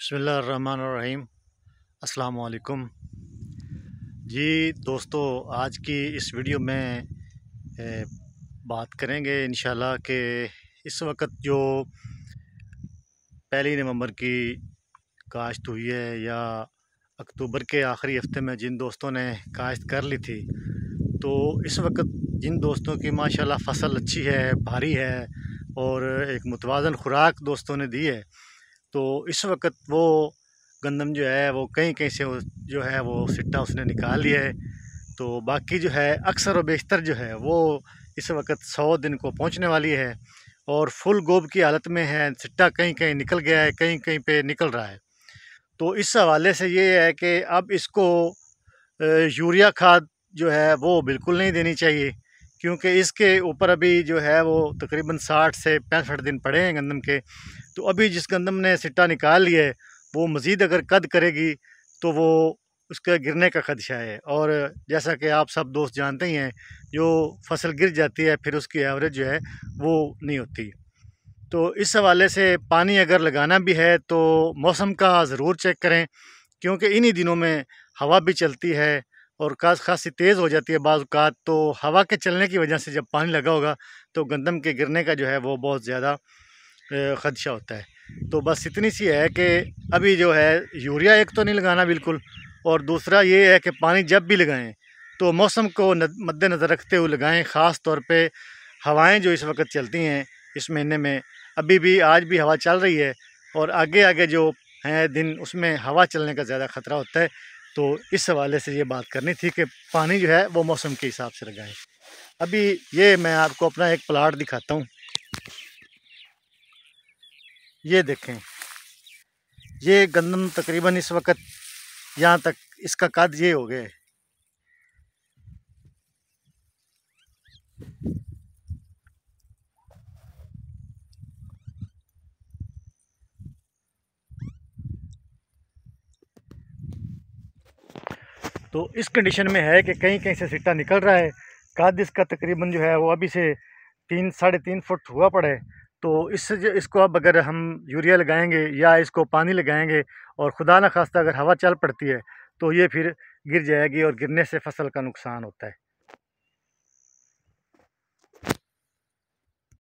बिस्मिल्लाहिर्रहमानिर्रहीम। अस्सलाम वालेकुम जी दोस्तों, आज की इस वीडियो में बात करेंगे इंशाल्लाह कि इस वक्त जो 1 नवंबर की काश्त हुई है या अक्टूबर के आखिरी हफ्ते में जिन दोस्तों ने काश्त कर ली थी, तो इस वक्त जिन दोस्तों की माशाल्लाह फ़सल अच्छी है, भारी है और एक मुतवाज़न खुराक दोस्तों ने दी है, तो इस वक्त वो गंदम जो है वो कहीं कहीं से जो है वो सिट्टा उसने निकाल लिया है। तो बाकी जो है अक्सर और बेशतर जो है वो इस वक्त 100 दिन को पहुंचने वाली है और फुल गोब की हालत में है। सिट्टा कहीं कहीं निकल गया है, कहीं कहीं पे निकल रहा है। तो इस हवाले से ये है कि अब इसको यूरिया खाद जो है वो बिल्कुल नहीं देनी चाहिए, क्योंकि इसके ऊपर अभी जो है वो तकरीबन 60 से 65 दिन पड़े हैं गंदम के। तो अभी जिस गंदम ने सिट्टा निकाल लिया है वो मज़ीद अगर कद करेगी तो वो उसके गिरने का खदशा है। और जैसा कि आप सब दोस्त जानते ही हैं, जो फसल गिर जाती है फिर उसकी एवरेज जो है वो नहीं होती। तो इस हवाले से पानी अगर लगाना भी है तो मौसम का ज़रूर चेक करें, क्योंकि इन्हीं दिनों में हवा भी चलती है और खासी तेज़ हो जाती है बाज़ औक़ात। तो हवा के चलने की वजह से जब पानी लगा होगा तो गंदम के गिरने का जो है वो बहुत ज़्यादा ख़दशा होता है। तो बस इतनी सी है कि अभी जो है यूरिया एक तो नहीं लगाना बिल्कुल, और दूसरा ये है कि पानी जब भी लगाएं तो मौसम को मद्देनज़र रखते हुए लगाएं। ख़ास तौर पे हवाएं जो इस वक्त चलती हैं इस महीने में, अभी भी आज भी हवा चल रही है और आगे आगे जो हैं दिन उसमें हवा चलने का ज़्यादा ख़तरा होता है। तो इस हवाले से ये बात करनी थी कि पानी जो है वो मौसम के हिसाब से लगाएं। अभी ये मैं आपको अपना एक प्लाट दिखाता हूँ। ये देखें, ये गंदम तकरीबन इस वक्त यहाँ तक इसका कद ये हो गया है। तो इस कंडीशन में है कि कहीं कहीं से सिट्टा निकल रहा है। कद इसका तकरीबन जो है वो अभी से 3-3.5 फुट हुआ पड़ा है। तो इसको अब अगर हम यूरिया लगाएंगे या इसको पानी लगाएंगे और खुदा न खास्ता अगर हवा चल पड़ती है तो ये फिर गिर जाएगी और गिरने से फसल का नुकसान होता है।